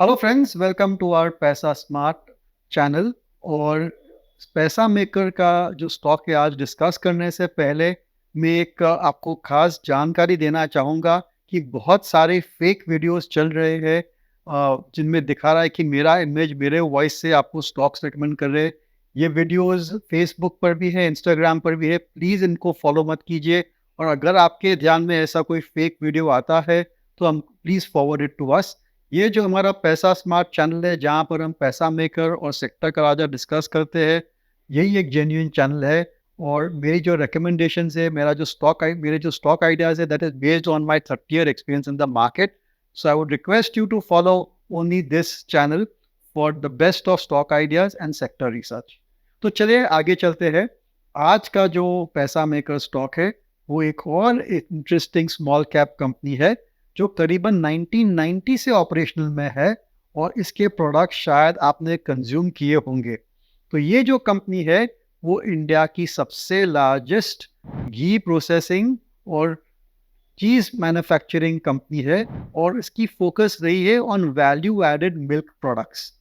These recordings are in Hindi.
Hello friends, welcome to our Paisa Smart channel. और पैसा मेकर का जो स्टॉक है आज डिस्कस करने से पहले मैं एक आपको खास जानकारी देना चाहूँगा कि बहुत सारे फेक वीडियोस चल रहे हैं जिनमें दिखा रहा है कि मेरा इमेज मेरे वॉइस से आपको स्टॉक्स रिकमेंड कर रहे हैं। ये वीडियोस फेसबुक पर भी है, इंस्टाग्राम पर भी है। प्लीज़ इनको फॉलो मत कीजिए। और अगर आपके ध्यान में ऐसा कोई फेक वीडियो आता है तो हम please forward it to us. ये जो हमारा पैसा स्मार्ट चैनल है जहाँ पर हम पैसा मेकर और सेक्टर का राजा डिस्कस करते हैं, यही एक जेन्युइन चैनल है। और मेरी जो रिकमेंडेशंस है, मेरे जो स्टॉक आइडियाज़ है, that is based on my 30 year experience in the market. So I would request you to follow only this channel for the best of stock ideas and sector research. तो चलिए आगे चलते हैं। आज का जो पैसा मेकर स्टॉक है वो एक और इंटरेस्टिंग स्मॉल कैप कंपनी है जो करीबन 1990 से ऑपरेशनल में है और इसके प्रोडक्ट शायद आपने कंज्यूम किए होंगे। तो ये जो कंपनी है वो इंडिया की सबसे लार्जेस्ट घी प्रोसेसिंग और चीज़ मैन्युफैक्चरिंग कंपनी है और इसकी फोकस रही है on value added milk products.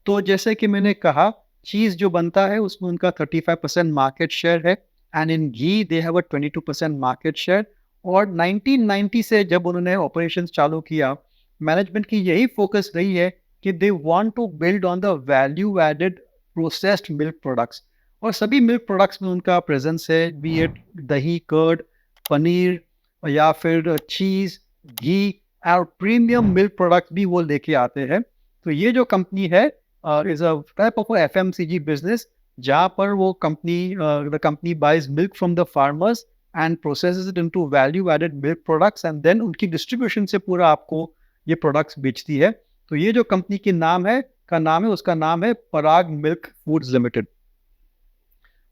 तो जैसे कि मैंने कहा, चीज़ जो बनता है उसमें उनका 35% मार्केट शेयर है and in ghee they have a 22% market share. और 1990 से जब उन्होंने ऑपरेशंस चालू किया, मैनेजमेंट की यही फोकस रही है कि they want to build on the value added processed milk products. और सभी मिल्क प्रोडक्ट्स में उनका प्रेजेंस है, बी इट दही, कर्ड, पनीर या फिर चीज़, घी और प्रीमियम मिल्क प्रोडक्ट भी वो लेके आते हैं। तो ये जो कंपनी है is a type of FMCG business जहाँ पर वो company the company buys milk from the farmers and processes it into value added milk products and then उनकी डिस्ट्रीब्यूशन से पूरा आपको ये प्रोडक्ट्स बेचती है। तो ये जो कंपनी की नाम है उसका नाम है पराग मिल्क फूड्स लिमिटेड।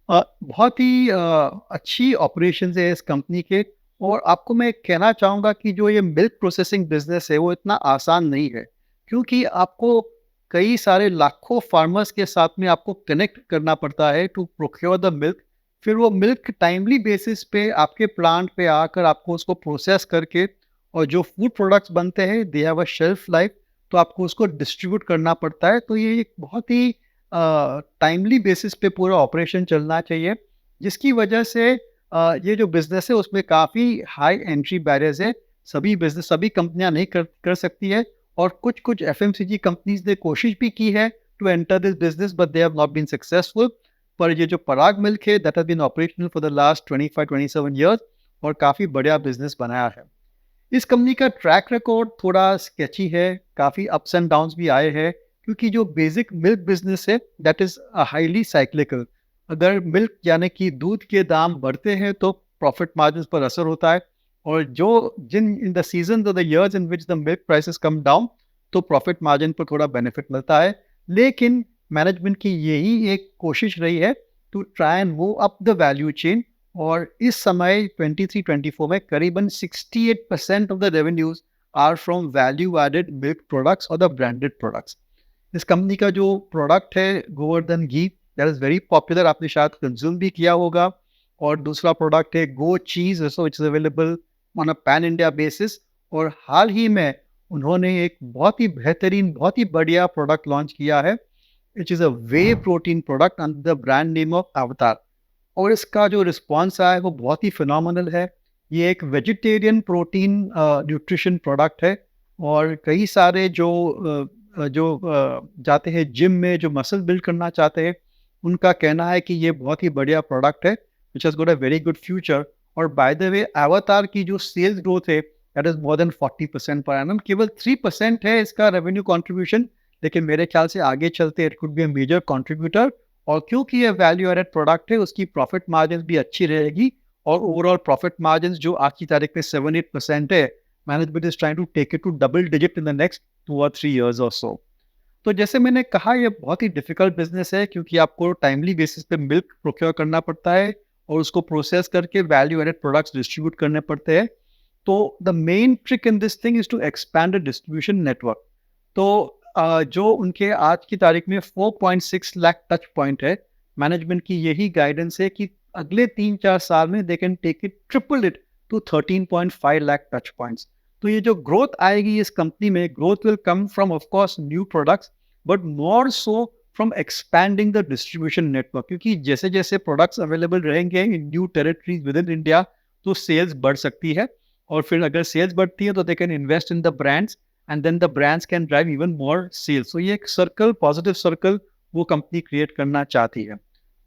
बहुत ही अच्छी ऑपरेशन है इस कंपनी के। और आपको मैं कहना चाहूँगा कि जो ये मिल्क प्रोसेसिंग बिजनेस है वो इतना आसान नहीं है, क्योंकि आपको कई सारे लाखों फार्मर्स के साथ में आपको कनेक्ट करना पड़ता है टू प्रोक्योर द मिल्क। फिर वो मिल्क टाइमली बेसिस पे आपके प्लांट पे आकर आपको उसको प्रोसेस करके और जो फूड प्रोडक्ट्स बनते हैं they have a shelf life, तो आपको उसको डिस्ट्रीब्यूट करना पड़ता है। तो ये एक बहुत ही टाइमली बेसिस पे पूरा ऑपरेशन चलना चाहिए, जिसकी वजह से ये जो बिज़नेस है उसमें काफ़ी हाई एंट्री बैरियर्स है। सभी कंपनियां नहीं कर सकती है। और कुछ एफएमसीजी कंपनीज ने कोशिश भी की है to enter this business but they have not been successful. पर ये जो पराग मिल्क है that has been operational for the last 25-27 years और काफ़ी बढ़िया बिजनेस बनाया है। इस कंपनी का ट्रैक रिकॉर्ड थोड़ा स्केची है, काफ़ी अप्स एंड डाउन्स भी आए हैं, क्योंकि जो बेसिक मिल्क बिजनेस है दैट इज़ हाईली साइक्लिकल। अगर मिल्क यानी कि दूध के दाम बढ़ते हैं तो प्रॉफिट मार्जिन पर असर होता है। और जो जिन in the season the years in which the milk prices come down, तो प्रॉफिट मार्जिन पर थोड़ा बेनिफिट मिलता है। लेकिन मैनेजमेंट की यही एक कोशिश रही है to try and move up the value chain. और इस समय 23-24 में करीबन 68% of the revenues are from value added milk products और द ब्रांडेड प्रोडक्ट्स। इस कंपनी का जो प्रोडक्ट है Govardhan ghee, that is very popular, आपने शायद कंज्यूम भी किया होगा। और दूसरा प्रोडक्ट है Go cheese, so it's available on a pan India basis. और हाल ही में उन्होंने एक बहुत ही बेहतरीन, बहुत ही बढ़िया प्रोडक्ट लॉन्च किया है, which is a way protein product under the brand name of अवतार। और इसका जो रिस्पॉन्स आया है वो बहुत ही फिनोमिनल है। ये एक वेजिटेरियन प्रोटीन न्यूट्रिशन प्रोडक्ट है। और कई सारे जो जाते हैं जिम में, जो मसल बिल्ड करना चाहते हैं, उनका कहना है कि ये बहुत ही बढ़िया प्रोडक्ट है which has got a very good future. और बाय द वे अवतार की जो सेल्स ग्रोथ है that is more than 40% per annum. केवल 3% है इसका रेवेन्यू कंट्रीब्यूशन, लेकिन मेरे ख्याल से आगे चलते it could be a major contributor. और क्योंकि ये वैल्यू एडेड प्रोडक्ट है उसकी प्रॉफिट मार्जिन भी अच्छी रहेगी। और ओवरऑल प्रॉफिट मार्जिन जो आज की तारीख में 7-8% है, management is trying to take it to double digit in the next 2 or 3 years और सो। तो जैसे मैंने कहा, ये बहुत ही डिफिकल्ट बिजनेस है, क्योंकि आपको टाइमली बेसिस पे मिल्क प्रोक्योर करना पड़ता है और उसको प्रोसेस करके वैल्यू एडेड प्रोडक्ट्स डिस्ट्रीब्यूट करने पड़ते हैं। तो the main trick in this thing is to expand the distribution network. तो जो उनके आज की तारीख में 4.6 लाख टच पॉइंट है, मैनेजमेंट की यही गाइडेंस है कि अगले 3-4 साल में they can take it triple it to 13.5 lakh touch points. तो ये जो ग्रोथ आएगी इस कंपनी में, growth will come from of course new products, but more so from expanding the distribution network, क्योंकि जैसे जैसे प्रोडक्ट्स अवेलेबल रहेंगे in new territories within India, तो सेल्स बढ़ सकती है। और फिर अगर सेल्स बढ़ती है तो they can invest in the brands, and then the brands can drive even more sales. तो ये एक सर्कल, पॉजिटिव सर्कल वो कंपनी क्रिएट करना चाहती है।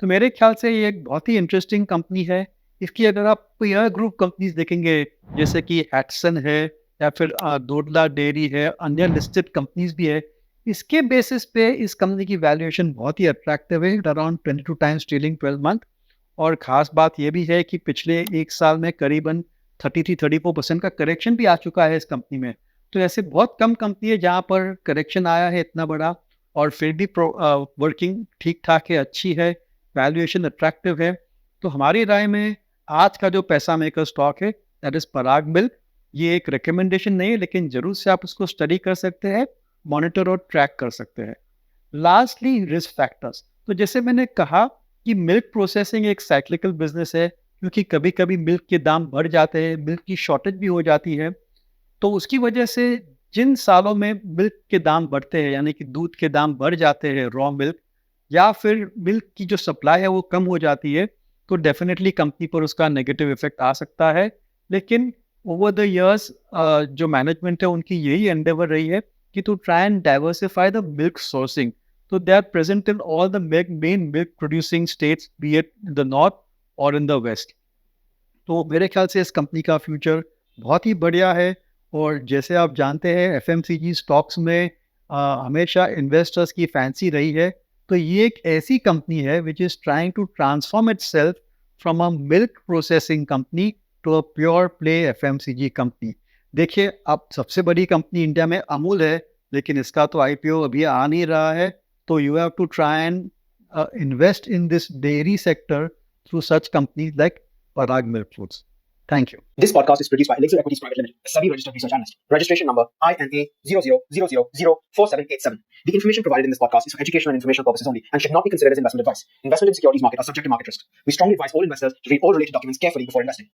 तो मेरे ख्याल से ये एक बहुत ही इंटरेस्टिंग कंपनी है। इसकी अगर आप पीयर ग्रुप कंपनीज देखेंगे, जैसे कि हैटसन है या फिर डोडला डेयरी है, अन्य लिस्टेड कंपनीज भी है, इसके बेसिस पे इस कंपनी की वैल्यूएशन बहुत ही अट्रैक्टिव है, अराउंड 22 टाइम्स ट्रेलिंग 12 मंथ। और खास बात यह भी है कि पिछले एक साल में करीबन 33-34% का करेक्शन भी आ चुका है इस कंपनी में। तो ऐसे बहुत कम कंपनी है जहाँ पर करेक्शन आया है इतना बड़ा, और फिर भी वर्किंग ठीक ठाक है, अच्छी है, वैल्यूएशन अट्रैक्टिव है। तो हमारी राय में आज का जो पैसा मेकर स्टॉक है दैट इज पराग मिल्क। ये एक रिकमेंडेशन नहीं है, लेकिन जरूर से आप उसको स्टडी कर सकते हैं, मॉनिटर और ट्रैक कर सकते हैं। लास्टली रिस्क फैक्टर्स, तो जैसे मैंने कहा कि मिल्क प्रोसेसिंग एक साइक्लिकल बिजनेस है, क्योंकि कभी कभी मिल्क के दाम बढ़ जाते हैं, मिल्क की शॉर्टेज भी हो जाती है। तो उसकी वजह से जिन सालों में मिल्क के दाम बढ़ते हैं, यानी कि दूध के दाम बढ़ जाते हैं, रॉ मिल्क, या फिर मिल्क की जो सप्लाई है वो कम हो जाती है, तो डेफिनेटली कंपनी पर उसका नेगेटिव इफेक्ट आ सकता है। लेकिन ओवर द इयर्स जो मैनेजमेंट है उनकी यही एंडेवर रही है कि to try and diversify the milk sourcing. तो they are present in all the main milk producing states, be it in the north और इन द वेस्ट। तो मेरे ख्याल से इस कंपनी का फ्यूचर बहुत ही बढ़िया है। और जैसे आप जानते हैं एफएमसीजी स्टॉक्स में हमेशा इन्वेस्टर्स की फैंसी रही है। तो ये एक ऐसी कंपनी है which is trying to transform itself from a milk processing company to a pure play FMCG company. देखिए, अब सबसे बड़ी कंपनी इंडिया में अमूल है, लेकिन इसका तो आईपीओ अभी आ नहीं रहा है। तो you have to try and invest in this dairy sector through such companies like Parag Milk Foods. Thank you. This podcast is produced by Elixir Equities Private Limited, a SEBI registered research analyst. Registration number INA 0000047787. The information provided in this podcast is for educational and informational purposes only and should not be considered as investment advice. Investment in securities market are subject to market risk. We strongly advise all investors to read all related documents carefully before investing.